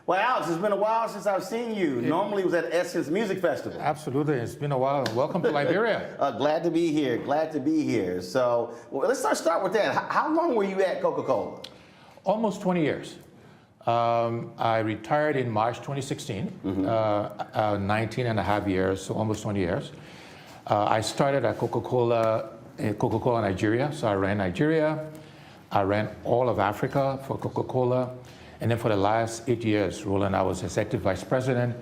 Well, Alex, it's been a while since I've seen you. Normally it was at Essence Music Festival. Absolutely, it's been a while. Welcome to Liberia. Glad to be here, glad to be here. So let's start with that. How long were you at Coca-Cola? Almost 20 years. I retired in March 2016, 19 and a half years, so almost 20 years. I started at Coca-Cola Nigeria, so I ran Nigeria. I ran all of Africa for Coca-Cola. And then for the last 8 years, Roland, I was Executive Vice President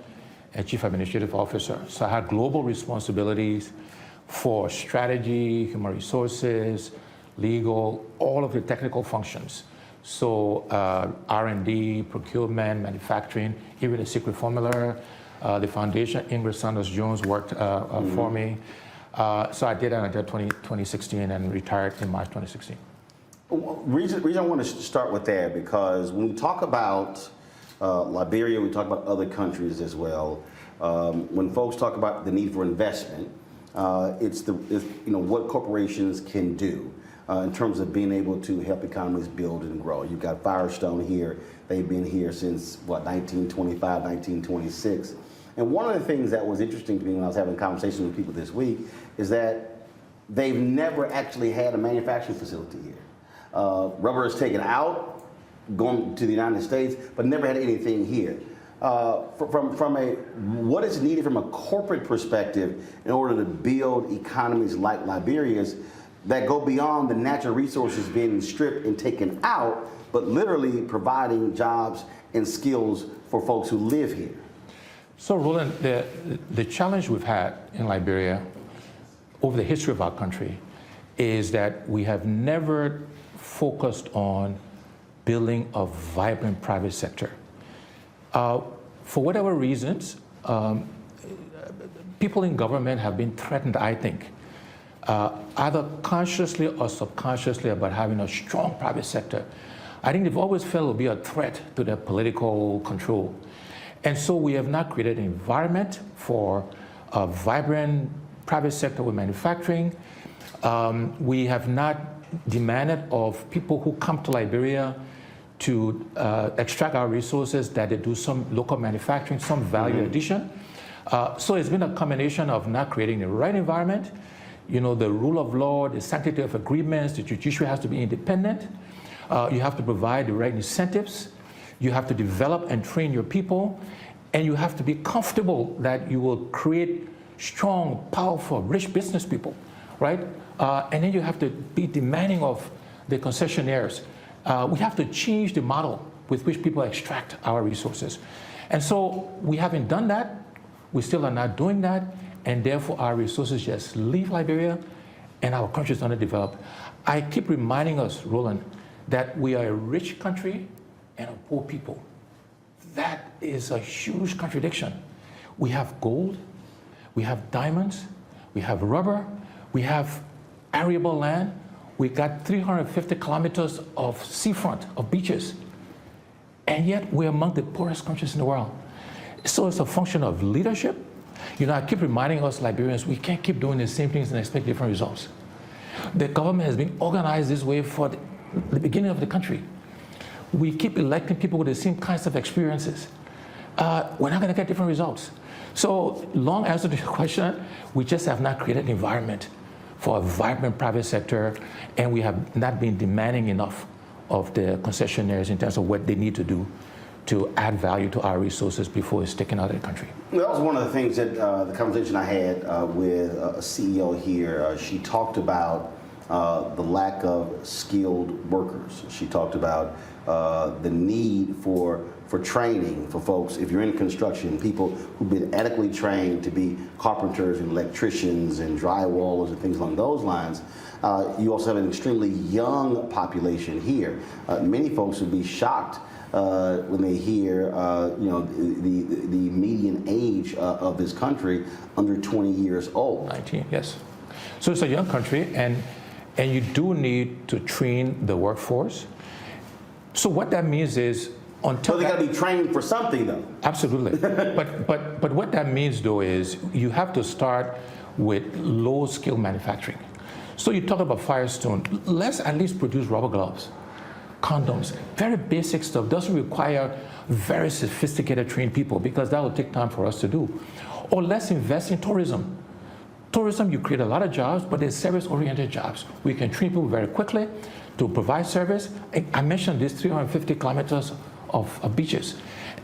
and Chief Administrative Officer. So I had global responsibilities for strategy, human resources, legal, all of the technical functions. So R&D, procurement, manufacturing, even the secret formula, the foundation, Ingrid Sanders Jones worked for me. So I did that until 2016 and retired in March 2016. Reason I want to start with that, because when we talk about Liberia, we talk about other countries as well. When folks talk about the need for investment, it's what corporations can do in terms of being able to help economies build and grow. You've got Firestone here. They've been here since, 1925, 1926. And one of the things that was interesting to me when I was having conversations with people this week is that they've never actually had a manufacturing facility here. Rubber is taken out, going to the United States, but never had anything here. What is needed from a corporate perspective in order to build economies like Liberia's that go beyond the natural resources being stripped and taken out, but literally providing jobs and skills for folks who live here? So Roland, the challenge we've had in Liberia over the history of our country is that we have never focused on building a vibrant private sector. For whatever reasons, people in government have been threatened, I think, either consciously or subconsciously, about having a strong private sector. I think they've always felt it would be a threat to their political control. And so we have not created an environment for a vibrant private sector with manufacturing. We have not demanded of people who come to Liberia to extract our resources that they do some local manufacturing, some value addition. So it's been a combination of not creating the right environment, the rule of law, the sanctity of agreements, the judiciary has to be independent. You have to provide the right incentives. You have to develop and train your people. And you have to be comfortable that you will create strong, powerful, rich business people, right? And then you have to be demanding of the concessionaires We have to change the model with which people extract our resources. And so we haven't done that. We still are not doing that. And therefore, our resources just leave Liberia and our country is underdeveloped. I keep reminding us, Roland, that we are a rich country and a poor people. That is a huge contradiction. We have gold, we have diamonds, we have rubber, we have arable land, we got 350 kilometers of seafront, of beaches, and yet we're among the poorest countries in the world. So it's a function of leadership. I keep reminding us Liberians, we can't keep doing the same things and expect different results. The government has been organized this way for the beginning of the country. We keep electing people with the same kinds of experiences. We're not going to get different results. So, long answer to your question, we just have not created an environment for a vibrant private sector, and we have not been demanding enough of the concessionaires in terms of what they need to do to add value to our resources before it's taken out of the country. That was one of the things that the conversation I had with a CEO here. She talked about the lack of skilled workers. She talked about the need for training for folks. If you're in construction, people who've been adequately trained to be carpenters and electricians and drywallers and things along those lines. You also have an extremely young population here. Many folks would be shocked when they hear, the median age of this country under 20 years old. 19, yes. So it's a young country, and you do need to train the workforce. So what that means is, they got to be trained for something, though. Absolutely. but what that means, though, is you have to start with low-skill manufacturing. So you talk about Firestone. Let's at least produce rubber gloves, condoms, very basic stuff. Doesn't require very sophisticated trained people, because that will take time for us to do. Or let's invest in tourism. Tourism, you create a lot of jobs, but they're service-oriented jobs. We can train people very quickly to provide service. I mentioned these 350 kilometers of beaches.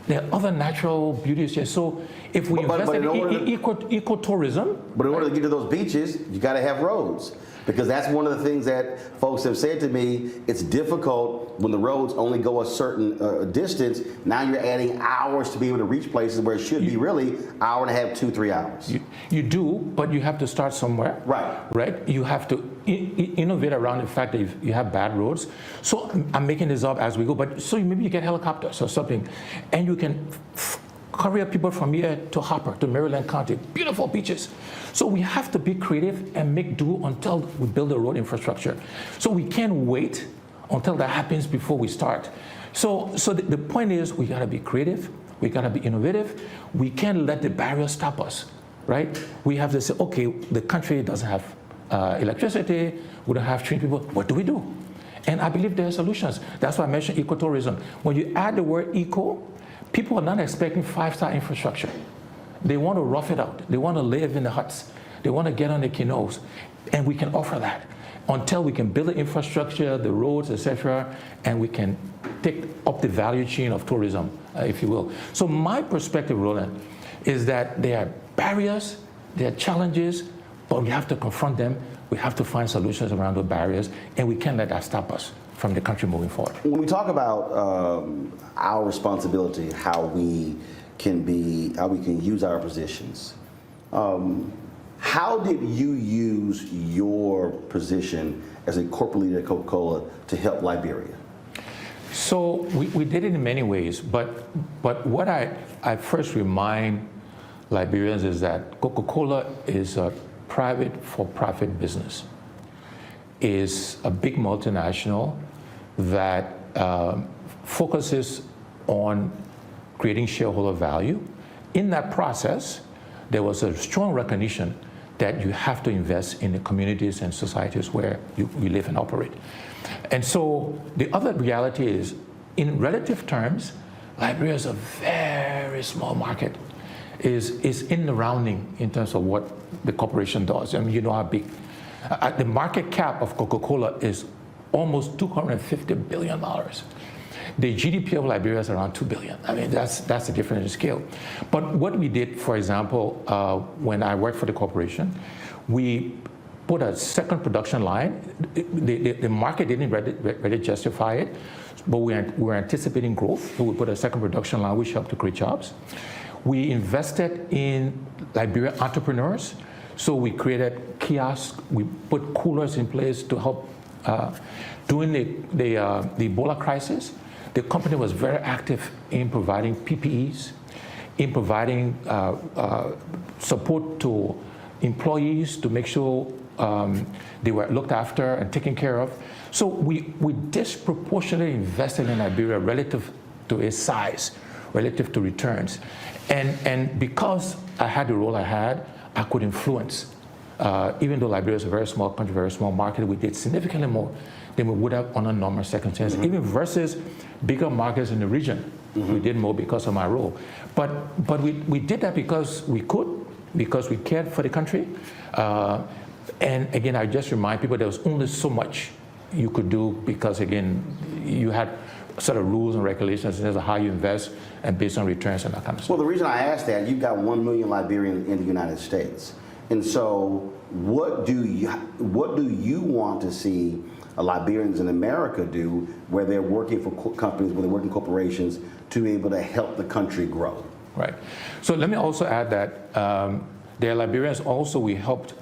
There are other natural beauties here. So if we invest in ecotourism. But in order to get to those beaches, you got to have roads. Because that's one of the things that folks have said to me. It's difficult when the roads only go a certain distance. Now you're adding hours to be able to reach places where it should be really hour and a half, 2-3 hours. You do, but you have to start somewhere. Right? You have to innovate around the fact that you have bad roads. So I'm making this up as we go, but so maybe you get helicopters or something, and you can courier people from here to Hopper, to Maryland County, beautiful beaches. So we have to be creative and make do until we build the road infrastructure. So we can't wait until that happens before we start. So the point is, we gotta be creative, we gotta be innovative, we can't let the barriers stop us, right? We have to say, okay, the country doesn't have electricity, we don't have trained people, what do we do? And I believe there are solutions. That's why I mentioned ecotourism. When you add the word eco, people are not expecting 5-star infrastructure. They want to rough it out. They want to live in the huts. They want to get on the canoes. And we can offer that until we can build the infrastructure, the roads, etc., and we can take up the value chain of tourism, if you will. So my perspective, Roland, is that there are barriers, there are challenges, but we have to confront them. We have to find solutions around those barriers, and we can't let that stop us from the country moving forward. When we talk about our responsibility, how we can use our positions, how did you use your position as a corporate leader at Coca-Cola to help Liberia? So we did it in many ways, but what I first remind Liberians is that Coca-Cola is a private for-profit business, is a big multinational that focuses on creating shareholder value. In that process, there was a strong recognition that you have to invest in the communities and societies where you live and operate. And so the other reality is, in relative terms, Liberia is a very small market. Is in the rounding in terms of what the corporation does. I mean, you know how big. The market cap of Coca-Cola is almost $250 billion. The GDP of Liberia is around $2 billion. I mean, that's the difference in scale. But what we did, for example, when I worked for the corporation, we put a second production line. The market didn't really justify it, but we were anticipating growth, so we put a second production line, which helped to create jobs. We invested in Liberian entrepreneurs, so we created kiosks, we put coolers in place to help. During the Ebola crisis, the company was very active in providing PPEs, in providing support to employees to make sure they were looked after and taken care of. So we disproportionately invested in Liberia relative to its size, relative to returns. And because I had the role I had, I could influence. Even though Liberia is a very small country, very small market, we did significantly more than we would have under normal circumstances, even versus bigger markets in the region. We did more because of my role. But we did that because we could, because we cared for the country. And again, I just remind people there was only so much you could do because, again, you had sort of rules and regulations in terms of how you invest and based on returns and that kind of stuff. Well, the reason I asked that, you've got 1 million Liberians in the United States. And so what do you want to see Liberians in America do where they're working for companies, where they're working corporations to be able to help the country grow? Right. So let me also add that there are Liberians also we helped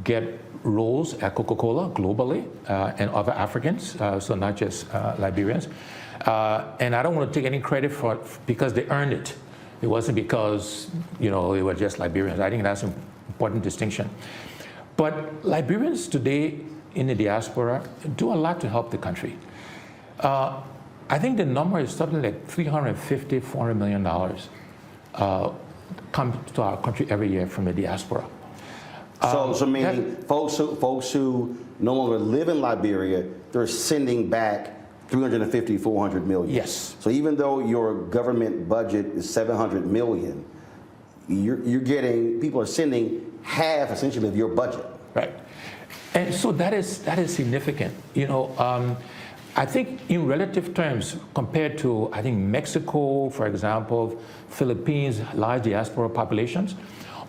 get roles at Coca-Cola globally and other Africans, so not just Liberians. And I don't want to take any credit for it because they earned it. It wasn't because, they were just Liberians. I think that's an important distinction. But Liberians today in the diaspora do a lot to help the country. I think the number is something like $350, $400 million comes to our country every year from the diaspora. So meaning folks who no longer live in Liberia, they're sending back 350, 400 million. Yes. So even though your government budget is 700 million, you're getting, people are sending half essentially of your budget. Right. And so that is significant. I think in relative terms, compared to, I think, Mexico, for example, Philippines, large diaspora populations,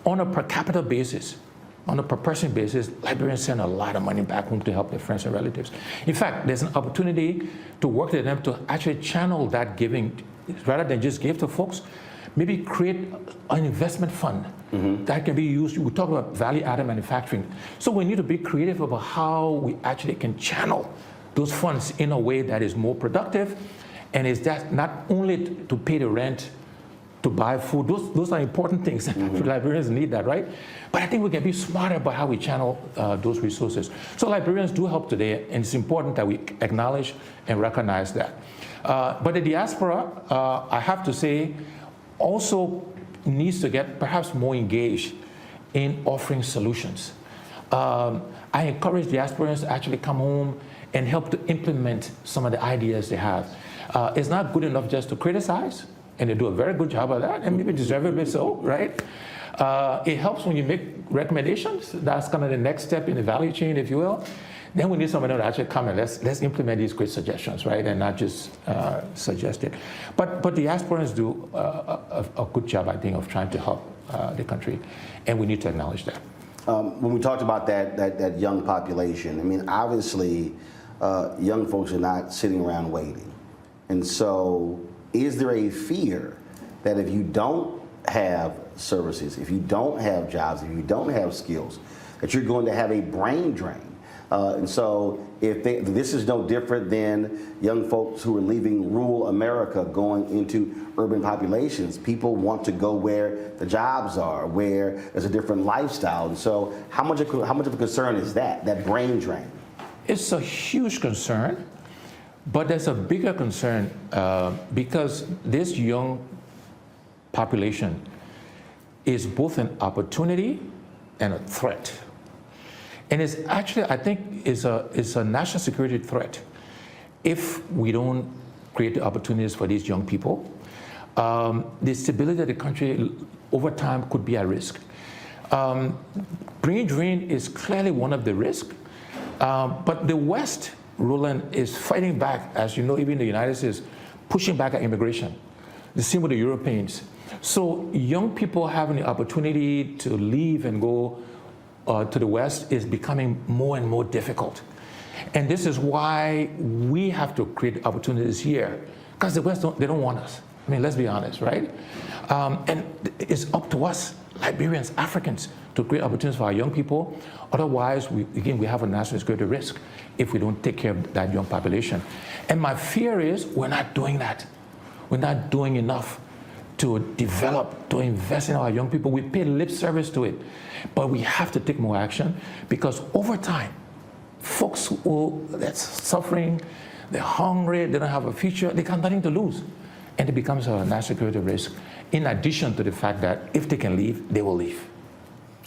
on a per capita basis, on a per person basis, Liberians send a lot of money back home to help their friends and relatives. In fact, there's an opportunity to work with them to actually channel that giving, rather than just give to folks, maybe create an investment fund that can be used. We talk about value-added manufacturing. So we need to be creative about how we actually can channel those funds in a way that is more productive, and is that not only to pay the rent, to buy food. Those are important things. Liberians need that, right? But I think we can be smarter about how we channel those resources. So Liberians do help today, and it's important that we acknowledge and recognize that. But the diaspora, I have to say, also needs to get perhaps more engaged in offering solutions. I encourage diasporans to actually come home and help to implement some of the ideas they have. It's not good enough just to criticize, and they do a very good job of that, and maybe deservedly so, right? It helps when you make recommendations. That's kind of the next step in the value chain, if you will. Then we need somebody to actually come and let's implement these great suggestions, right? And not just suggest it. But diasporans do a good job, I think, of trying to help the country, and we need to acknowledge that. When we talked about that young population, I mean, obviously, young folks are not sitting around waiting. And so is there a fear that if you don't have services, if you don't have jobs, if you don't have skills, that you're going to have a brain drain? And so this is no different than young folks who are leaving rural America going into urban populations. People want to go where the jobs are, where there's a different lifestyle. And so how much of a concern is that brain drain? It's a huge concern, but there's a bigger concern because this young population is both an opportunity and a threat. And it's actually, I think, is a national security threat if we don't create the opportunities for these young people. The stability of the country over time could be at risk. Brain drain is clearly one of the risks, but the West, Roland, is fighting back, as you know, even the United States, pushing back at immigration. The same with the Europeans. So young people having the opportunity to leave and go to the West is becoming more and more difficult. And this is why we have to create opportunities here, because the West, they don't want us. I mean, let's be honest, right? And it's up to us, Liberians, Africans, to create opportunities for our young people. Otherwise, we have a national security risk if we don't take care of that young population. And my fear is we're not doing that. We're not doing enough to develop, to invest in our young people. We pay lip service to it, but we have to take more action, because over time, folks that's suffering, they're hungry, they don't have a future, they got nothing to lose. And it becomes a national security risk, in addition to the fact that if they can leave, they will leave.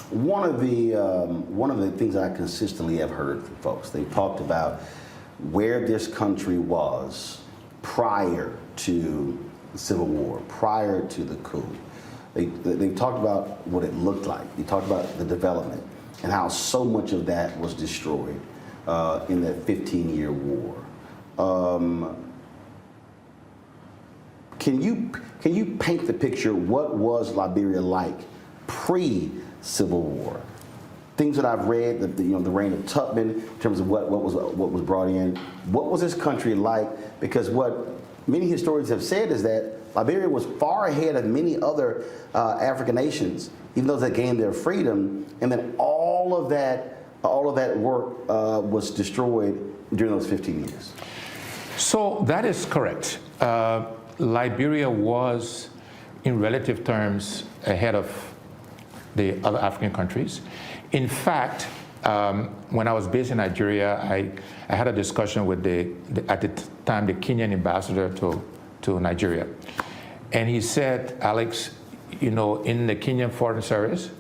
One of the things I consistently have heard from folks, they talked about where this country was prior to the Civil War, prior to the coup. They talked about what it looked like. They talked about the development and how so much of that was destroyed in that 15-year war. Can you paint the picture? What was Liberia like pre-Civil War? Things that I've read, the reign of Tubman, in terms of what was brought in. What was this country like? Because what many historians have said is that Liberia was far ahead of many other African nations, even though they gained their freedom, and then all of that work was destroyed during those 15 years. So that is correct. Liberia was, in relative terms, ahead of the other African countries. In fact, when I was based in Nigeria, I had a discussion with at the time, the Kenyan ambassador to Nigeria. And he said, Alex, in the Kenyan Foreign Service,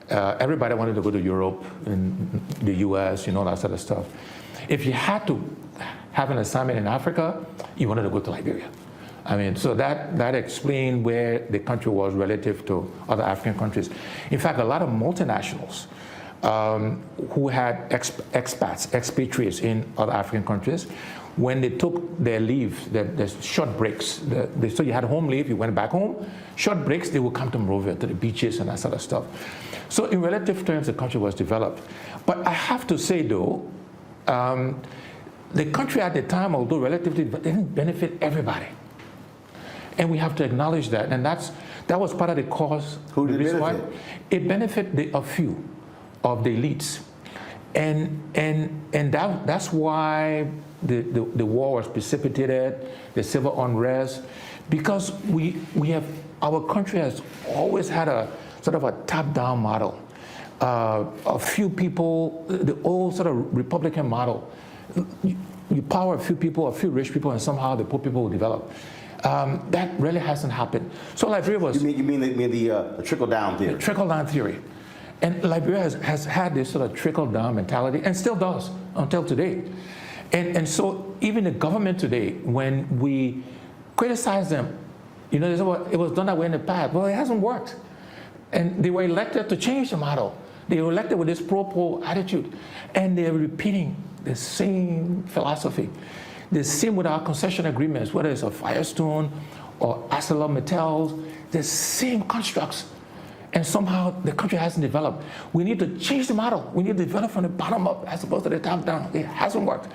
everybody wanted to go to Europe and the US, that sort of stuff. If you had to have an assignment in Africa, you wanted to go to Liberia. I mean, so that explained where the country was relative to other African countries. In fact, a lot of multinationals who had expatriates in other African countries, when they took their leave, the short breaks, so you had home leave, you went back home, short breaks, they would come to Monrovia, to the beaches and that sort of stuff. So in relative terms, the country was developed. But I have to say, though, the country at the time, although relatively, didn't benefit everybody. And we have to acknowledge that. And that was part of the cause. Who did it benefit? It benefited a few of the elites. And that's why the war was precipitated, the civil unrest, because our country has always had a sort of a top-down model. A few people, the old sort of Republican model, you power a few people, a few rich people, and somehow the poor people will develop. That really hasn't happened. So Liberia was... You mean the trickle-down theory? The trickle-down theory. And Liberia has had this sort of trickle-down mentality, and still does until today. And so even the government today, when we criticize them, they say, well, it was done that way in the past. Well, it hasn't worked. And they were elected to change the model. They were elected with this pro-poor attitude. And they're repeating the same philosophy. The same with our concession agreements, whether it's a Firestone or ArcelorMittal, the same constructs. And somehow the country hasn't developed. We need to change the model. We need to develop from the bottom up as opposed to the top down. It hasn't worked.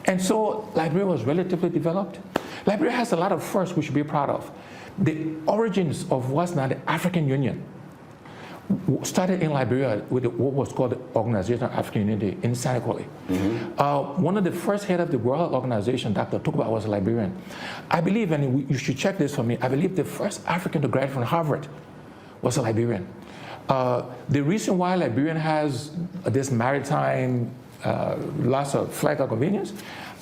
And so Liberia was relatively developed. Liberia has a lot of firsts we should be proud of. The origins of what's now the African Union started in Liberia with what was called the Organization of African Unity in Senegal. Mm-hmm. One of the first head of the World Organization, Dr. Tukba, was a Liberian. I believe, and you should check this for me, I believe the first African to graduate from Harvard was a Liberian. The reason why Liberian has this maritime loss of flag of convenience,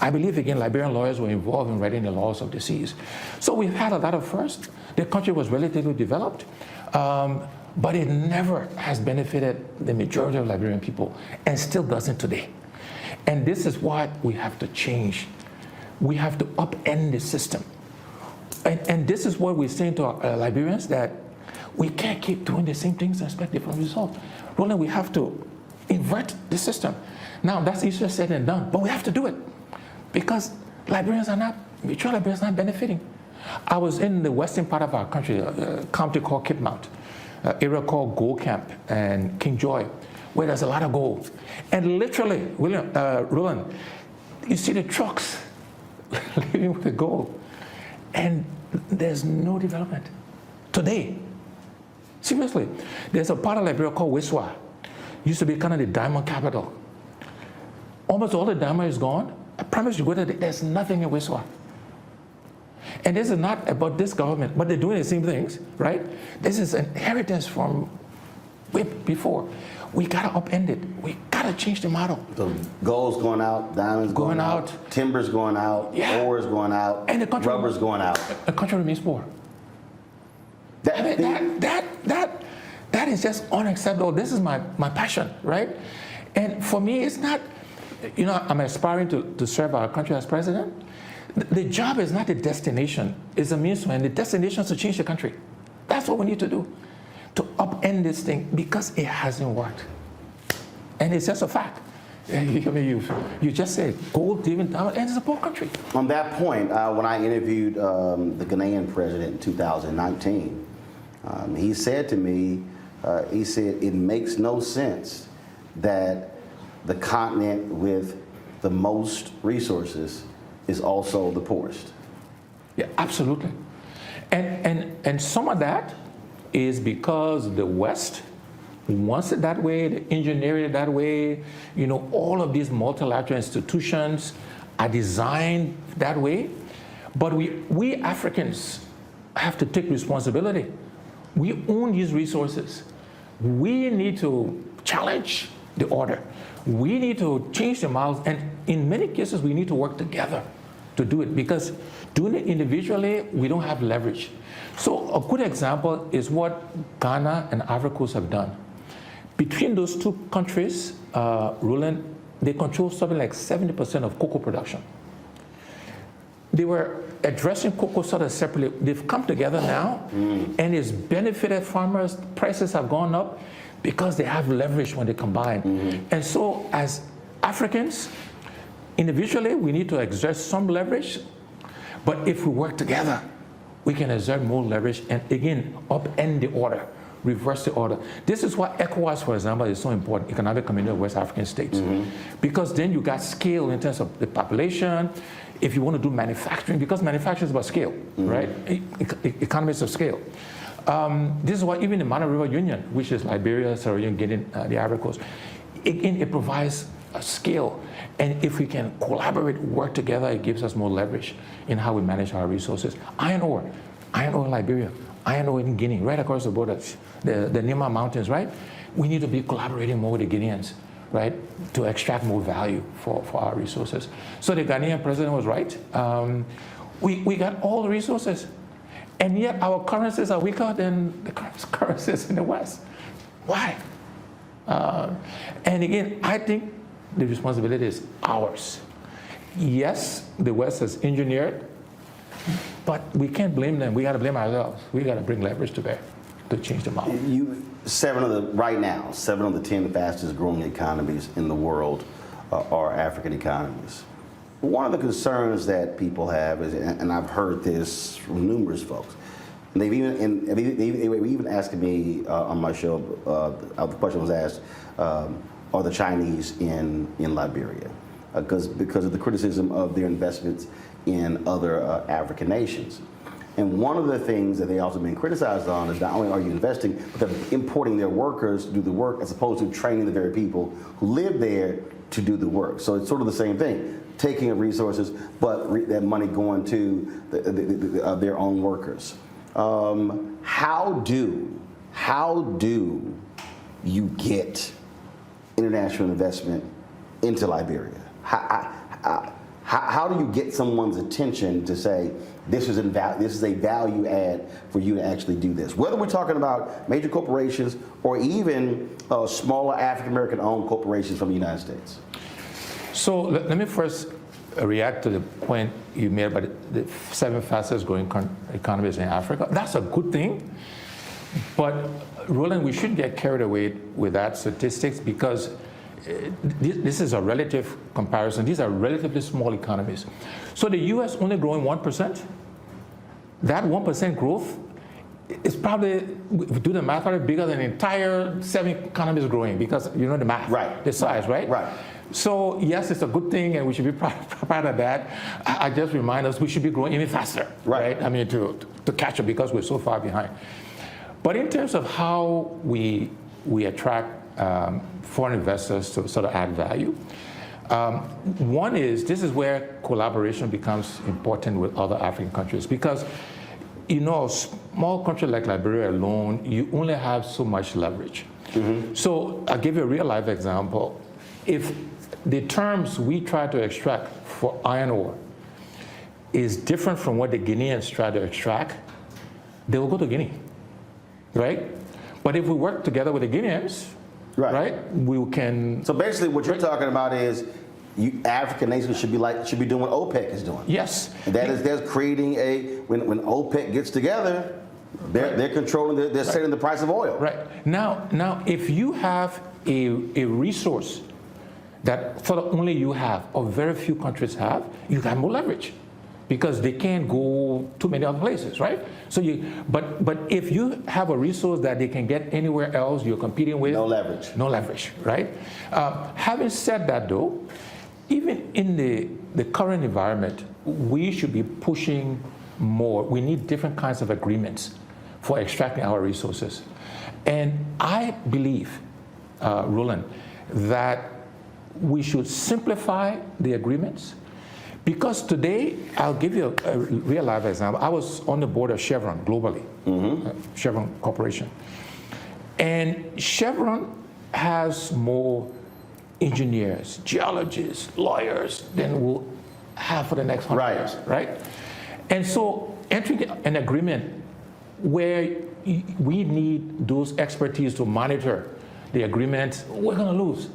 I believe, again, Liberian lawyers were involved in writing the laws of the seas. So we've had a lot of firsts. The country was relatively developed. But it never has benefited the majority of Liberian people, and still doesn't today. And this is what we have to change. We have to upend the system. And this is what we're saying to our Liberians, that we can't keep doing the same things and expect different results. Roland, we have to invert the system. Now, that's easier said than done, but we have to do it, because Liberians are not benefiting. I was in the western part of our country, a county called Cape Mount, area called Gold Camp and King Joy, where there's a lot of gold. And literally, Roland, you see the trucks living with the gold. And there's no development today. Seriously, there's a part of Liberia called Wiswa. Used to be kind of the diamond capital. Almost all the diamond is gone. I promise you, go there, there's nothing in Wiswa. And this is not about this government, but they're doing the same things, right? This is an inheritance from way before. We gotta upend it. We gotta change the model. So gold's going out, diamonds going out, timber's going out, ore's going out, and the country, rubber's going out. The country remains poor. That is just unacceptable. This is my passion, right? And for me, it's not, I'm aspiring to serve our country as president. The job is not the destination, it's a means to end. The destination is to change the country. That's what we need to do, to upend this thing, because it hasn't worked. And it's just a fact. You just said gold, even down, and it's a poor country. On that point, when I interviewed the Ghanaian president in 2019, he said to me, he said, it makes no sense that the continent with the most resources is also the poorest. Yeah, absolutely. And some of that is because the West wants it that way, they engineer it that way. All of these multilateral institutions are designed that way. But we Africans have to take responsibility. We own these resources. We need to challenge the order. We need to change the models, and in many cases, we need to work together to do it, because doing it individually, we don't have leverage. So a good example is what Ghana and Ivory Coast have done. Between those two countries, Roland, they control something like 70% of cocoa production. They were addressing cocoa sort of separately. They've come together now, and it's benefited farmers. Prices have gone up because they have leverage when they combine. And so as Africans, individually, we need to exert some leverage, but if we work together, we can exert more leverage and, again, upend the order, reverse the order. This is why ECOWAS, for example, is so important, Economic Community of West African States, because then you got scale in terms of the population. If you want to do manufacturing, because manufacturing is about scale, right? Economies of scale. This is why even the Mana River Union, which is Liberia, Sierra Leone, Guinea, the Ivory Coast, it provides a scale. And if we can collaborate, work together, it gives us more leverage in how we manage our resources. Iron ore in Liberia, iron ore in Guinea, right across the border, the Nima Mountains, right? We need to be collaborating more with the Guineans, right, to extract more value for our resources. So the Ghanaian president was right. We got all the resources, and yet our currencies are weaker than the currencies in the West. Why? And again, I think the responsibility is ours. Yes, the West has engineered, but we can't blame them. We got to blame ourselves. We got to bring leverage to bear to change the model. Right now, 7 of the 10 fastest growing economies in the world are African economies. One of the concerns that people have is, and I've heard this from numerous folks, and they were even asking me on my show, the question was asked, are the Chinese in Liberia? Because of the criticism of their investments in other African nations. And one of the things that they also been criticized on is not only are you investing, but they're importing their workers to do the work as opposed to training the very people who live there to do the work. So it's sort of the same thing, taking of resources, but that money going to their own workers. How do you get international investment into Liberia? How do you get someone's attention to say, this is a value add for you to actually do this? Whether we're talking about major corporations or even smaller African-American owned corporations from the United States. So let me first react to the point you made about the 7 fastest growing economies in Africa. That's a good thing. But Roland, we shouldn't get carried away with that statistics, because this is a relative comparison. These are relatively small economies. So the U.S. only growing 1%. That 1% growth it's probably, if we do the math, probably bigger than the entire 7 economies growing, because you know the math, Right. the size, right? Right. So yes, it's a good thing, and we should be proud of that. I just remind us we should be growing even faster, Right. I mean, to catch up, because we're so far behind. But in terms of how we attract foreign investors to sort of add value, one is, this is where collaboration becomes important with other African countries, because you know, a small country like Liberia alone, you only have so much leverage. So I'll give you a real life example. If the terms we try to extract for iron ore is different from what the Guineans try to extract, they will go to Guinea, right? But if we work together with the Guineans, right, we can. So basically, what you're talking about is, African nations should be doing what OPEC is doing. Yes. And that is, they're creating when OPEC gets together, they're controlling, they're setting the price of oil. Right. Now, if you have a resource that sort of only you have, or very few countries have, you got more leverage, because they can't go to many other places, right? So but if you have a resource that they can get anywhere else, you're competing with. No leverage. No leverage, right? Having said that, though, even in the current environment, we should be pushing more. We need different kinds of agreements for extracting our resources. And I believe, Roland, that we should simplify the agreements, because today, I'll give you a real life example. I was on the board of Chevron globally, Chevron Corporation. And Chevron has more engineers, geologists, lawyers than we'll have for the next 100 years, right? And so entering an agreement where we need those expertise to monitor the agreement, we're going to lose.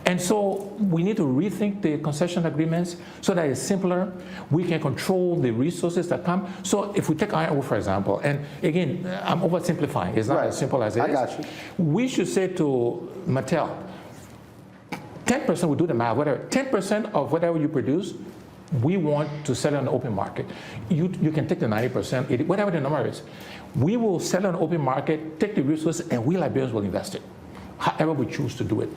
And so we need to rethink the concession agreements so that it's simpler. We can control the resources that come. So if we take iron ore, for example, and again, I'm oversimplifying. It's not as simple as it is. I got you. We should say to Mattel, 10%, we do the math, whatever, 10% of whatever you produce, we want to sell it on the open market. You can take the 90%, 80, whatever the number is. We will sell it on the open market, take the resources, and we Liberians will invest it, however we choose to do it,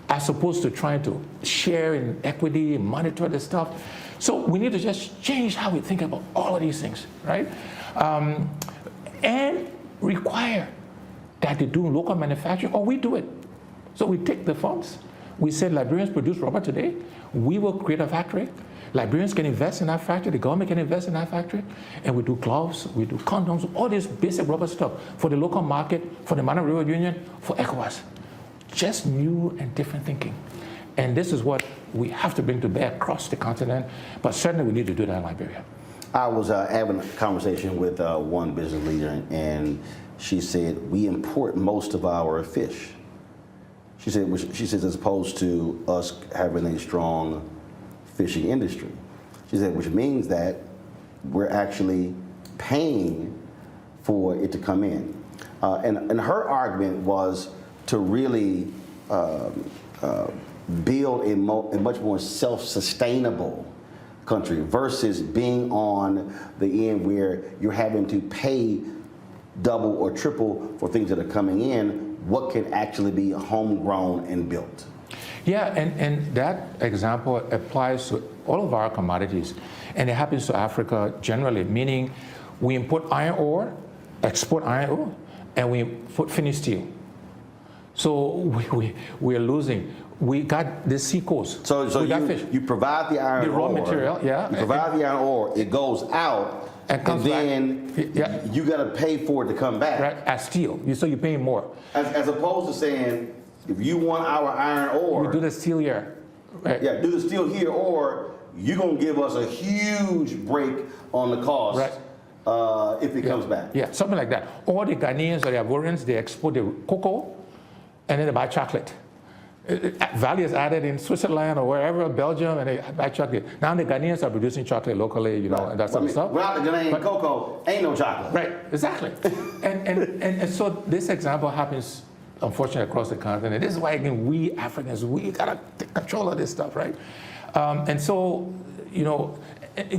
as opposed to trying to share in equity and monitor the stuff. So we need to just change how we think about all of these things, right? And require that they do local manufacturing, or we do it. So we take the funds. We said Liberians produce rubber today. We will create a factory. Liberians can invest in that factory. The government can invest in that factory. And we do gloves, we do condoms, all this basic rubber stuff for the local market, for the Mana River Union, for ECOWAS. Just new and different thinking. And this is what we have to bring to bear across the continent. But certainly we need to do that in Liberia. I was having a conversation with one business leader, and she said, we import most of our fish. She says, as opposed to us having a strong fishing industry. She said, which means that we're actually paying for it to come in. And her argument was to really build a much more self-sustainable country versus being on the end where you're having to pay double or triple for things that are coming in. What can actually be homegrown and built? Yeah, and that example applies to all of our commodities, and it happens to Africa generally, meaning we import iron ore, export iron ore, and we put finished steel. So we're losing. We got the sea coast. So you provide the iron ore. The raw material, yeah. You provide the iron ore, it goes out, and then you got to pay for it to come back. Right, as steel. So you're paying more. As opposed to saying, if you want our iron ore, we do the steel here. Right. Yeah, do the steel here, or you're going to give us a huge break on the cost, right, if it comes back. Yeah, something like that. Or the Ghanaians or the Ivorians, they export the cocoa, and then they buy chocolate. Value is added in Switzerland or wherever, Belgium, and they buy chocolate. Now the Ghanaians are producing chocolate locally, you know, and that sort of stuff. Without the Ghanaian cocoa, ain't no chocolate. Right, exactly. and so this example happens, unfortunately, across the continent. This is why, again, we Africans, we gotta take control of this stuff, right? And so, you know,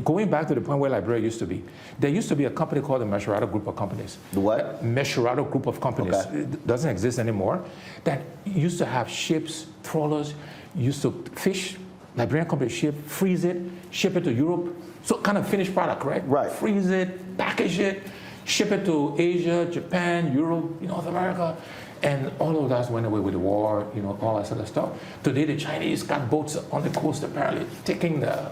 going back to the point where Liberia used to be, there used to be a company called the Mesherado Group of Companies. The what? Mesherado Group of Companies. Okay. It doesn't exist anymore. That used to have ships, trawlers, used to fish, Liberian company ship, freeze it, ship it to Europe. So kind of finished product, right? Right. Freeze it, package it, ship it to Asia, Japan, Europe, North America. And all of that went away with the war, all that sort of stuff. Today, the Chinese got boats on the coast, apparently, taking the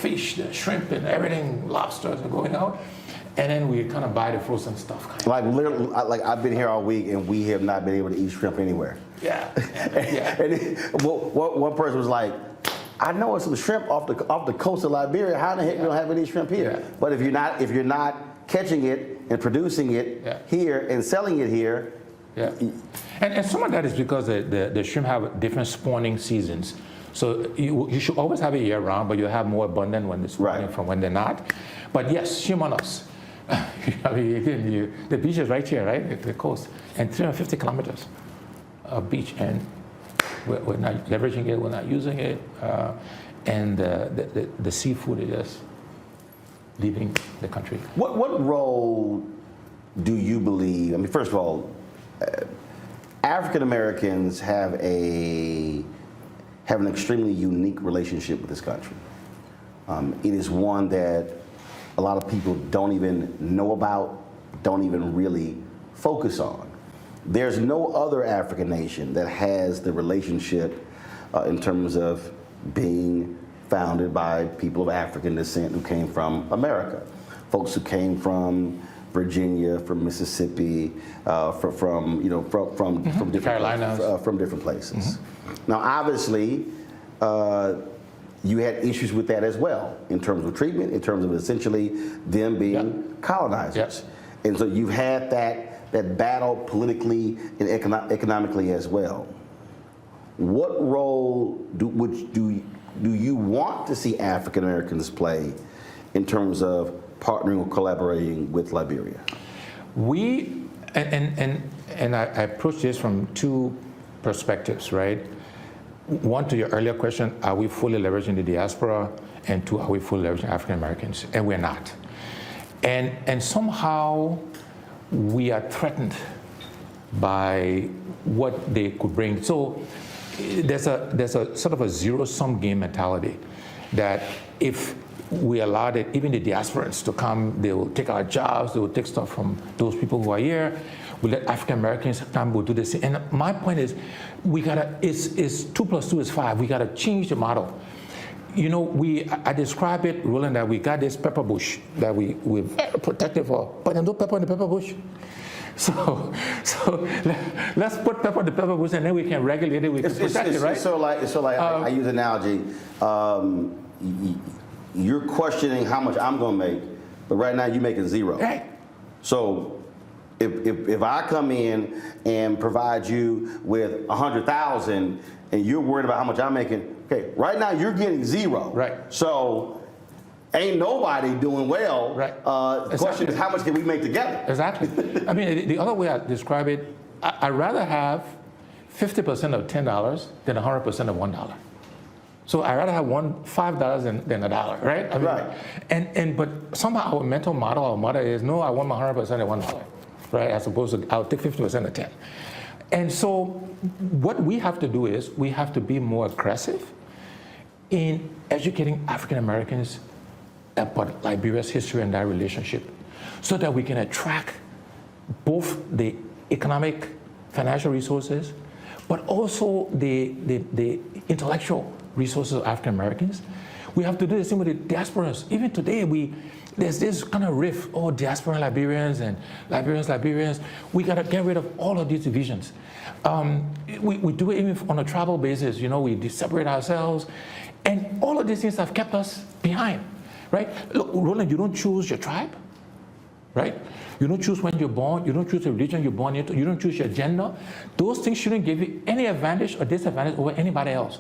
fish, the shrimp, and everything, lobsters are going out. And then we kind of buy the frozen stuff. Like literally, like I've been here all week, and we have not been able to eat shrimp anywhere. Yeah. One person was like, I know it's some shrimp off the coast of Liberia. How the heck we don't have any shrimp here? Yeah. But if you're not catching it and producing it here and selling it here. Yeah, and some of that is because the shrimp have different spawning seasons. So you should always have it year round, but you have more abundant when they're spawning from when they're not. But yes, shame on us. I mean, again, the beach is right here, right, at the coast, and 350 kilometers of beach, and we're not leveraging it, we're not using it, and the seafood is just leaving the country. What role do you believe? I mean, first of all, African Americans have an extremely unique relationship with this country. It is one that a lot of people don't even know about, don't even really focus on. There's no other African nation that has the relationship in terms of being founded by people of African descent who came from America, folks who came from Virginia, from Mississippi, from different Carolinas, from different places. Now, obviously, you had issues with that as well in terms of treatment, in terms of essentially them being colonizers, and so you've had that battle politically and economically as well. What role do you want to see African Americans play in terms of partnering or collaborating with Liberia? I approach this from two perspectives, right? One, to your earlier question, are we fully leveraging the diaspora? And two, are we fully leveraging African Americans? And we're not. And somehow we are threatened by what they could bring. So there's a sort of a zero-sum game mentality that if we allowed it, even the diasporans to come, they will take our jobs, they will take stuff from those people who are here. We let African Americans come, we'll do this. And my point is, it's 2 + 2 is 5. We gotta change the model. I describe it, Roland, that we got this pepper bush that we're very protective of, but there's no pepper in the pepper bush. So let's put pepper in the pepper bush, and then we can regulate it, we can protect it, right? So like I use an analogy. You're questioning how much I'm going to make, but right now you're making zero. Right. So if I come in and provide you with 100,000 and you're worried about how much I'm making, okay, right now you're getting zero. Right. So ain't nobody doing well. Right. The question is, how much can we make together? Exactly. I mean, the other way I describe it, I'd rather have 50% of $10 than 100% of $1. So I'd rather have $5 than $1, right? I mean, right. But somehow our mental model, our model is, no, I want my 100% at $1, right? As opposed to, I'll take 50% of 10. And so what we have to do is, we have to be more aggressive in educating African Americans about Liberia's history and that relationship, so that we can attract both the economic, financial resources, but also the intellectual resources of African Americans. We have to do the same with the diasporans. Even today, there's this kind of rift, diaspora Liberians and Liberians. We gotta get rid of all of these divisions. We do it even on a tribal basis. We separate ourselves, and all of these things have kept us behind, right? Look, Roland, you don't choose your tribe, right? You don't choose when you're born. You don't choose the religion you're born into. You don't choose your gender. Those things shouldn't give you any advantage or disadvantage over anybody else.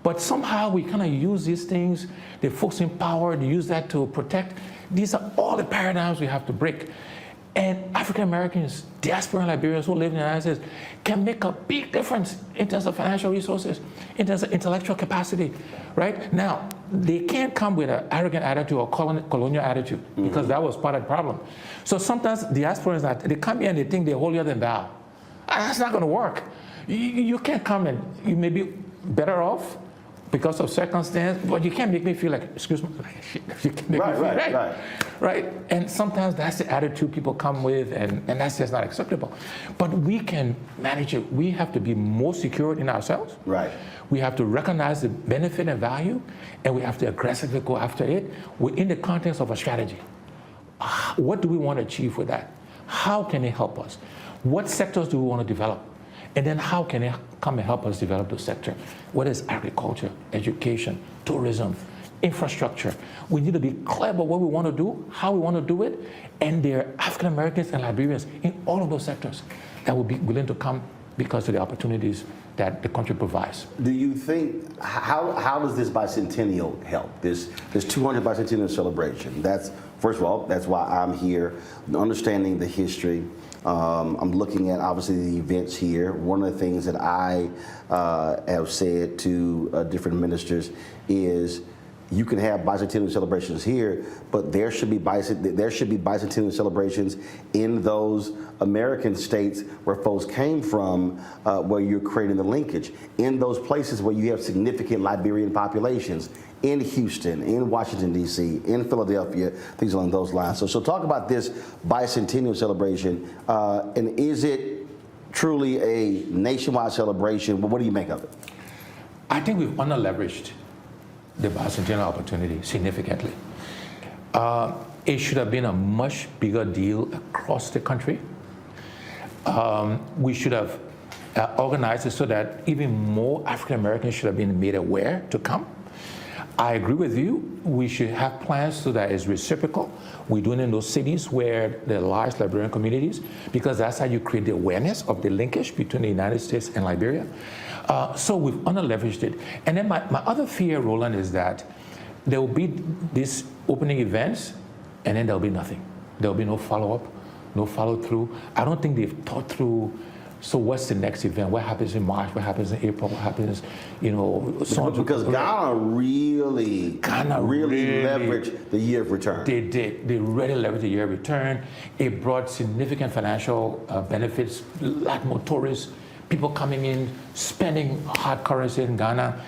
But somehow we kind of use these things, the folks in power, they use that to protect. These are all the paradigms we have to break. And African Americans, diaspora Liberians who live in the United States can make a big difference in terms of financial resources, in terms of intellectual capacity, right? Now, they can't come with an arrogant attitude or colonial attitude because that was part of the problem. So sometimes diasporans, they come here and they think they're holier than thou. That's not going to work. You can't come and you may be better off because of circumstance, but you can't make me feel like, excuse me, you can't make me feel right. And sometimes that's the attitude people come with, and that's just not acceptable. But we can manage it. We have to be more secure in ourselves. Right. We have to recognize the benefit and value, and we have to aggressively go after it within the context of a strategy. What do we want to achieve with that? How can it help us? What sectors do we want to develop? And then how can it come and help us develop the sector? What is agriculture, education, tourism, infrastructure? We need to be clear about what we want to do, how we want to do it, and there are African Americans and Liberians in all of those sectors that will be willing to come because of the opportunities that the country provides. Do you think, how does this bicentennial help, this 200th bicentennial celebration? That's, first of all, that's why I'm here, understanding the history. I'm looking at, obviously, the events here. One of the things that I have said to different ministers is you can have bicentennial celebrations here, but there should be bicentennial celebrations in those American states where folks came from, where you're creating the linkage. In those places where you have significant Liberian populations, in Houston, in Washington, D.C., in Philadelphia, things along those lines. So talk about this bicentennial celebration, and is it truly a nationwide celebration? What do you make of it? I think we've under-leveraged the bicentennial opportunity significantly. It should have been a much bigger deal across the country. We should have organized it so that even more African Americans should have been made aware to come. I agree with you. We should have plans so that it's reciprocal. We're doing it in those cities where there are large Liberian communities, because that's how you create the awareness of the linkage between the United States and Liberia. So we've under-leveraged it. And then my other fear, Roland, is that there will be these opening events, and then there'll be nothing. There'll be no follow-up, no follow-through. I don't think they've thought through, so what's the next event? What happens in March? What happens in April? What happens, so on. Because Ghana really leveraged the year of return. They did. They really leveraged the year of return. It brought significant financial benefits, a lot more tourists, people coming in, spending hard currency in Ghana.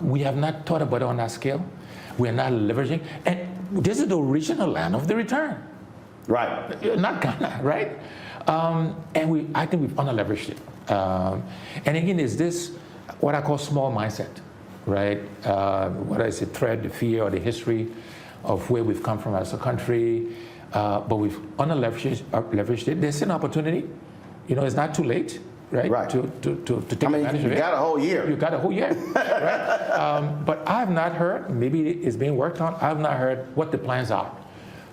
We have not thought about it on that scale. We are not leveraging. And this is the original land of the return. Right. Not Ghana, right? And I think we've under-leveraged it. And again, is this what I call small mindset, right? Whether it's the threat, the fear, or the history of where we've come from as a country, but we've under-leveraged it. There's an opportunity. It's not too late, right? To take advantage of it. You got a whole year. You got a whole year, right? But I have not heard, maybe it's being worked on, I have not heard what the plans are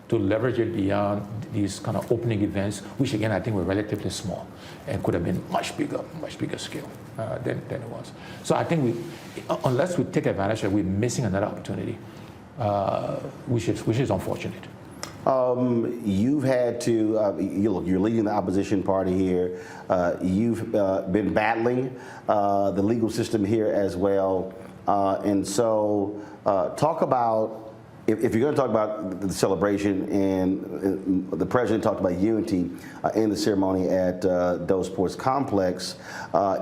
to leverage it beyond these kind of opening events, which again I think were relatively small and could have been much bigger scale than it was. So I think unless we take advantage of it, we're missing another opportunity, which is unfortunate. You've had to, you're leading the opposition party here. You've been battling the legal system here as well. And so talk about, if you're going to talk about the celebration, and the president talked about unity in the ceremony at Doe Sports Complex,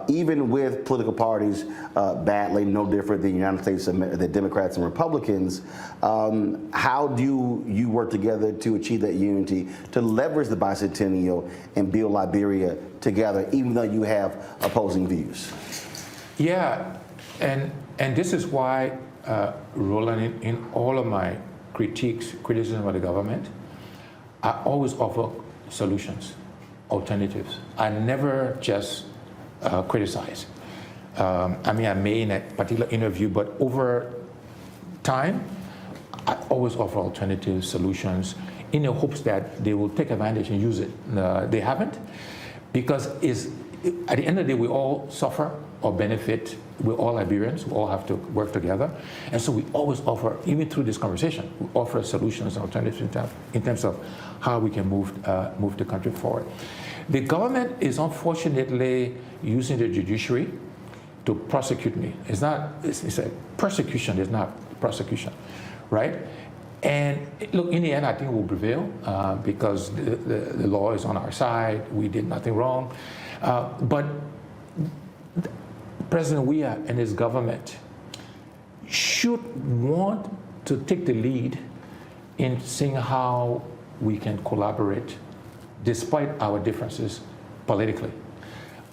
even with political parties battling, no different than the United States, the Democrats and Republicans, how do you work together to achieve that unity, to leverage the bicentennial and build Liberia together, even though you have opposing views? Yeah, and this is why Roland, in all of my criticism of the government, I always offer solutions, alternatives. I never just criticize. I may in a particular interview, but over time, I always offer alternative solutions in the hopes that they will take advantage and use it. They haven't, because at the end of the day, we all suffer or benefit. We're all Liberians. We all have to work together. And so we always offer, even through this conversation, we offer solutions and alternatives in terms of how we can move the country forward. The government is unfortunately using the judiciary to prosecute me. It's a persecution, it's not prosecution, right? And look, in the end, I think we'll prevail because the law is on our side. We did nothing wrong. But President Weah and his government should want to take the lead in seeing how we can collaborate despite our differences politically.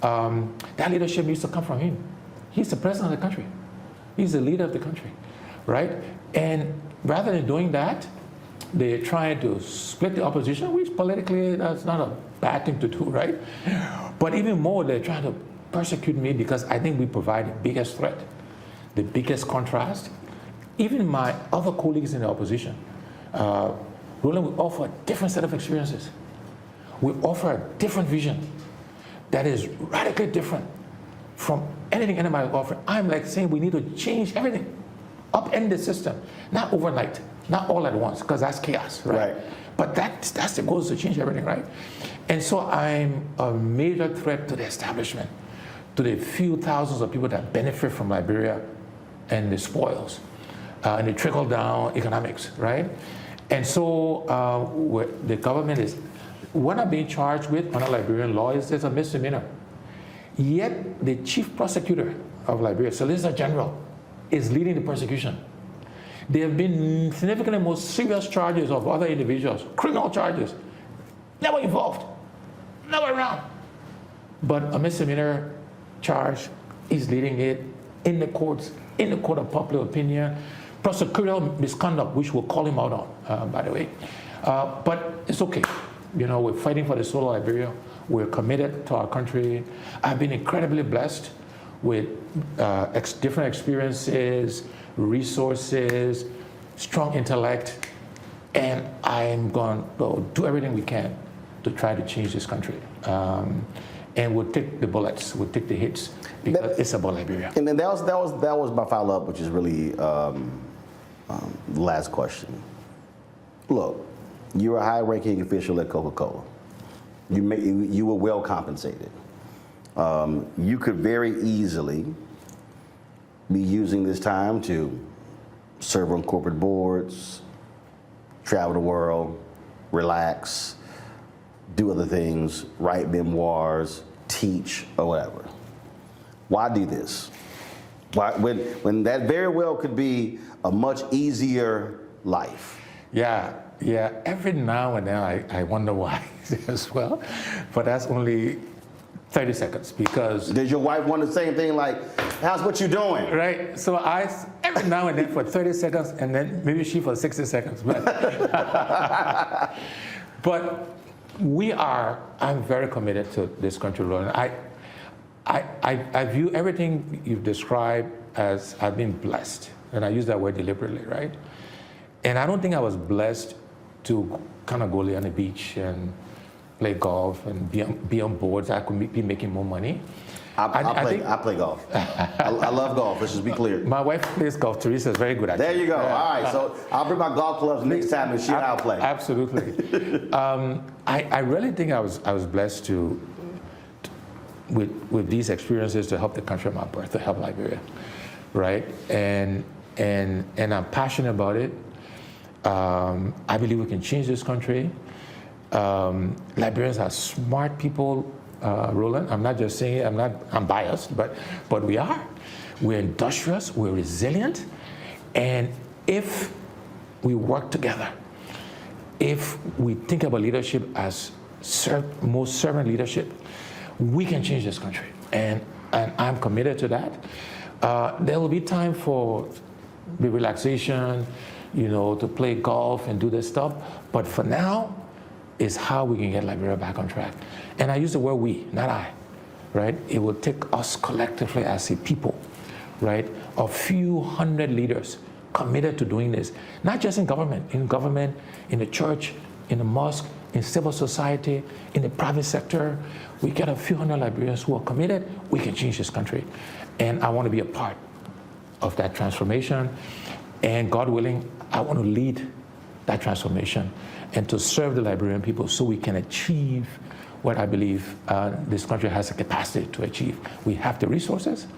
That leadership needs to come from him. He's the president of the country. He's the leader of the country, right? And rather than doing that, they're trying to split the opposition, which politically that's not a bad thing to do, right? But even more, they're trying to persecute me because I think we provide the biggest threat, the biggest contrast. Even my other colleagues in the opposition, Roland, we offer a different set of experiences. We offer a different vision that is radically different from anything anybody offers. I'm like saying we need to change everything, upend the system, not overnight, not all at once, because that's chaos, right? But that's the goal, is to change everything, right? And so I'm a major threat to the establishment, to the few thousands of people that benefit from Liberia and the spoils, and the trickle-down economics, right? And so the government is, what I'm being charged with under Liberian law is there's a misdemeanor. Yet the chief prosecutor of Liberia, Solicitor General, is leading the prosecution. There have been significantly more serious charges of other individuals, criminal charges, never involved, never around. But a misdemeanor charge, is leading it in the courts, in the court of public opinion, prosecutorial misconduct, which we'll call him out on, by the way. But it's okay. You know, we're fighting for the soul of Liberia. We're committed to our country. I've been incredibly blessed with different experiences, resources, strong intellect, and I'm going to do everything we can to try to change this country. And we'll take the bullets, we'll take the hits, because it's about Liberia. And then that was my follow-up, which is really the last question. Look, you're a high-ranking official at Coca-Cola. You were well compensated. You could very easily be using this time to serve on corporate boards, travel the world, relax, do other things, write memoirs, teach, or whatever. Why do this? Why, when that very well could be a much easier life? Yeah. Every now and then I wonder why as well, but that's only 30 seconds because... Does your wife want the same thing, like, how's what you doing? Right, so every now and then for 30 seconds, and then maybe she for 60 seconds. But, but I'm very committed to this country, Roland. I view everything you've described as I've been blessed, and I use that word deliberately, right? And I don't think I was blessed to kind of go lay on the beach and play golf and be on boards. I could be making more money. I play golf. I love golf, let's just be clear. My wife plays golf. Teresa is very good at it. There you go. All right, so I'll bring my golf clubs next time and see how I play. Absolutely. I really think I was blessed with these experiences to help the country of my birth, to help Liberia, right? And I'm passionate about it. I believe we can change this country. Liberians are smart people, Roland. I'm not just saying it, I'm biased, but we are. We're industrious, we're resilient, and if we work together, if we think about leadership as most servant leadership, we can change this country, and I'm committed to that. There will be time for the relaxation, to play golf and do this stuff, but for now, is how we can get Liberia back on track. And I use the word we, not I, right? It will take us collectively as a people, right? A few hundred leaders committed to doing this, not just in government, in the church, in the mosque, in civil society, in the private sector. We get a few hundred Liberians who are committed, we can change this country. And I want to be a part of that transformation. And God willing, I want to lead that transformation and to serve the Liberian people so we can achieve what I believe this country has the capacity to achieve. We have the resources,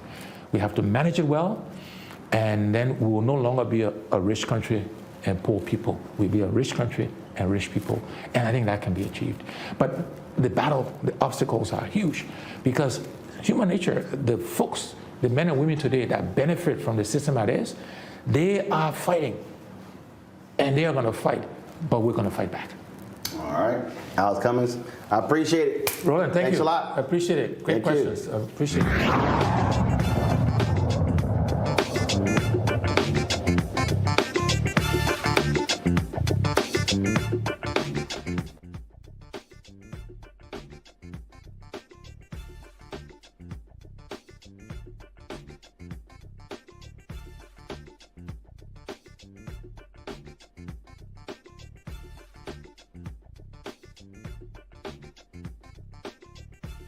we have to manage it well, And then we will no longer be a rich country and poor people. We'll be a rich country and rich people. And I think that can be achieved. But the battle, the obstacles are huge because human nature, the folks, the men and women today that benefit from the system as is, they are fighting. And they are going to fight, but we're going to fight back. All right. Alex Cummings, I appreciate it. Roland, thanks a lot. I appreciate it. Great Thank questions. I appreciate it.